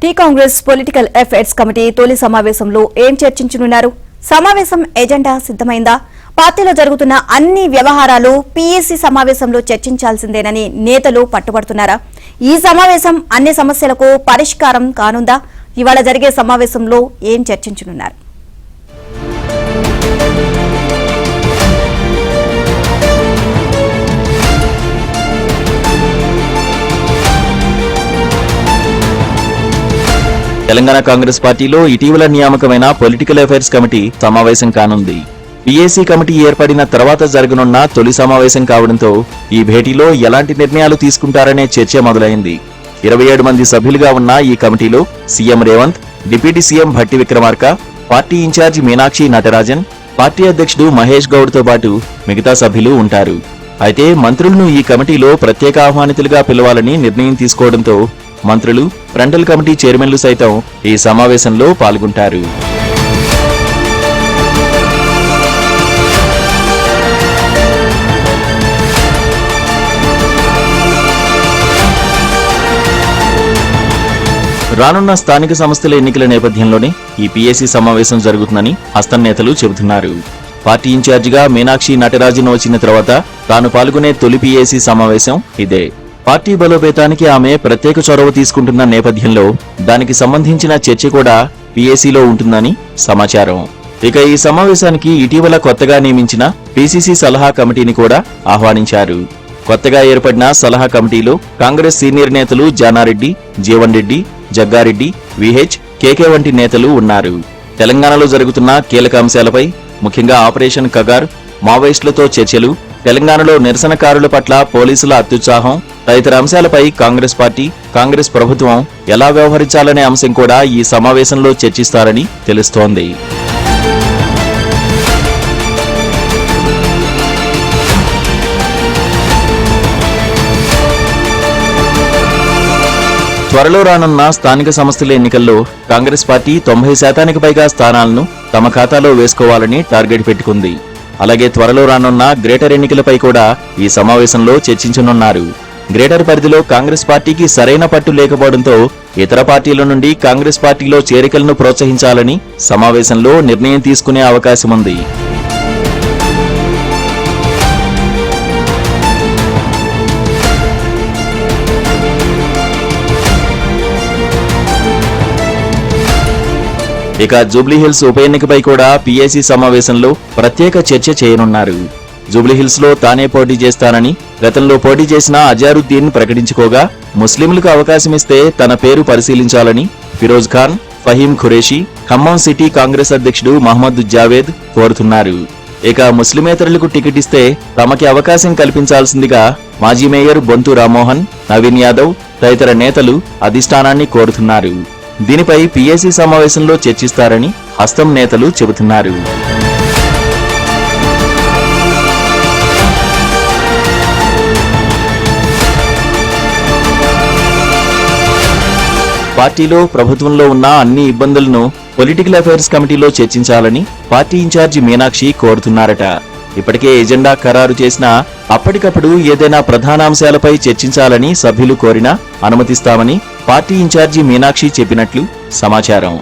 Tea Congress political affairs committee తొలి సమావేశంలో ఏం చర్చించనున్నారు? సమావేశం ఎజెండా సిద్ధమైందా? పార్టీలో జరుగుతున్న అన్ని వ్యవహారాలు పీఏసీ సమావేశంలో చర్చించాల్సిందేనని నేతలు పట్టుబడుతున్నారా? ఈ సమావేశం అన్ని సమస్యలకు పరిష్కారం కానుందా? ఇవాళ జరిగే సమావేశంలో ఏం చర్చించనున్నారు? తెలంగాణ కాంగ్రెస్ పార్టీలో ఇటీవల నియామకమైన పొలిటికల్ అఫైర్స్ కమిటీ సమావేశం కానుంది. పీఏసీ కమిటీ ఏర్పడిన తర్వాత జరగనున్న తొలి సమావేశం కావడంతో ఈ భేటీలో ఎలాంటి నిర్ణయాలు తీసుకుంటారనే చర్చ మొదలైంది. 27 మంది సభ్యులుగా ఉన్న ఈ కమిటీలో CM Revanth, deputy CM Bhatti Vikramarka, party in charge Meenakshi Natarajan, party అధ్యక్షుడు మహేష్ గౌడ్ తో పాటు మిగతా సభ్యులు ఉంటారు. అయితే మంత్రులను ఈ కమిటీలో ప్రత్యేక ఆహ్వానితులుగా పిలవాలని నిర్ణయం తీసుకోవడంతో మంత్రులు, ఫ్రంటల్ కమిటీ చైర్మన్లు సైతం ఈ సమావేశంలో పాల్గొంటారు. రానున్న స్థానిక సంస్థల ఎన్నికల నేపథ్యంలోనే ఈ పీఏసీ సమావేశం జరుగుతుందని హస్తం నేతలు చెబుతున్నారు. పార్టీ ఇన్ఛార్జిగా మీనాక్షి నటరాజన్ వచ్చిన తర్వాత తాను పాల్గొనే తొలి పీఏసీ సమావేశం ఇదే. పార్టీ బలోపేతానికి ఆమె ప్రత్యేక చొరవ తీసుకుంటున్న నేపథ్యంలో దానికి సంబంధించిన చర్చ కూడా పీఏసీలో ఉంటుందని సమాచారం. ఇక ఈ సమావేశానికి ఇటీవల కొత్తగా నియమించిన పీసీసీ సలహా కమిటీని కూడా ఆహ్వానించారు. కొత్తగా ఏర్పడిన సలహా కమిటీలో కాంగ్రెస్ సీనియర్ నేతలు జానారెడ్డి, జీవన్ రెడ్డి, జగ్గారెడ్డి, విహెచ్, కేకే వంటి నేతలు ఉన్నారు. తెలంగాణలో జరుగుతున్న కీలక అంశాలపై, ముఖ్యంగా ఆపరేషన్ కగార్, మావోయిస్టులతో చర్చలు, తెలంగాణలో నిరసనకారుల పట్ల పోలీసుల అత్యుత్సాహం తదితర అంశాలపై కాంగ్రెస్ పార్టీ, కాంగ్రెస్ ప్రభుత్వం ఎలా వ్యవహరించాలనే అంశం కూడా ఈ సమావేశంలో చర్చిస్తారని తెలుస్తోంది. త్వరలో రానున్న స్థానిక సంస్థల ఎన్నికల్లో కాంగ్రెస్ పార్టీ 90% పైగా స్థానాలను తమ ఖాతాలో వేసుకోవాలని టార్గెట్ పెట్టుకుంది. అలాగే త్వరలో రానున్న గ్రేటర్ ఎన్నికలపై కూడా ఈ సమావేశంలో చర్చించనున్నారు. గ్రేటర్ పరిధిలో కాంగ్రెస్ పార్టీకి సరైన పట్టు లేకపోవడంతో ఇతర పార్టీల నుండి కాంగ్రెస్ పార్టీలో చేరికలను ప్రోత్సహించాలని సమావేశంలో నిర్ణయం తీసుకునే అవకాశం ఉంది. ఇక జూబ్లీహిల్స్ ఉప ఎన్నికపై కూడా పీఏసీ సమావేశంలో ప్రత్యేక చర్చ చేయనున్నారు. జూబ్లీహిల్స్ లో తానే పోటీ చేస్తానని గతంలో పోటీ చేసిన అజారుద్దీన్ ప్రకటించుకోగా ముస్లింలకు అవకాశమిస్తే తన పేరు పరిశీలించాలని ఫిరోజ్ ఖాన్, ఫహీం ఖురేషీ, ఖమ్మం సిటీ కాంగ్రెస్ అధ్యక్షుడు మహమ్మద్ జావేద్ కోరుతున్నారు. ఇక ముస్లిమేతరులకు టికెట్ ఇస్తే తమకి అవకాశం కల్పించాల్సిందిగా మాజీ మేయర్ బొంతు రామ్మోహన్, నవీన్ యాదవ్ తదితర నేతలు అధిష్టానాన్ని కోరుతున్నారు. దీనిపై పీఏసీ సమావేశంలో చర్చిస్తారని హస్తం నేతలు చెబుతున్నారు. పార్టీలో, ప్రభుత్వంలో ఉన్న అన్ని ఇబ్బందులను పొలిటికల్ అఫైర్స్ కమిటీలో చర్చించాలని పార్టీ ఇన్ఛార్జి మీనాక్షి కోరుతున్నారట. ఇప్పటికే ఎజెండా ఖరారు చేసినా అప్పటికప్పుడు ఏదైనా ప్రధానాంశాలపై చర్చించాలని సభ్యులు కోరినా అనుమతిస్తామని పార్టీ ఇన్ఛార్జి మీనాక్షి చెప్పినట్లు సమాచారం.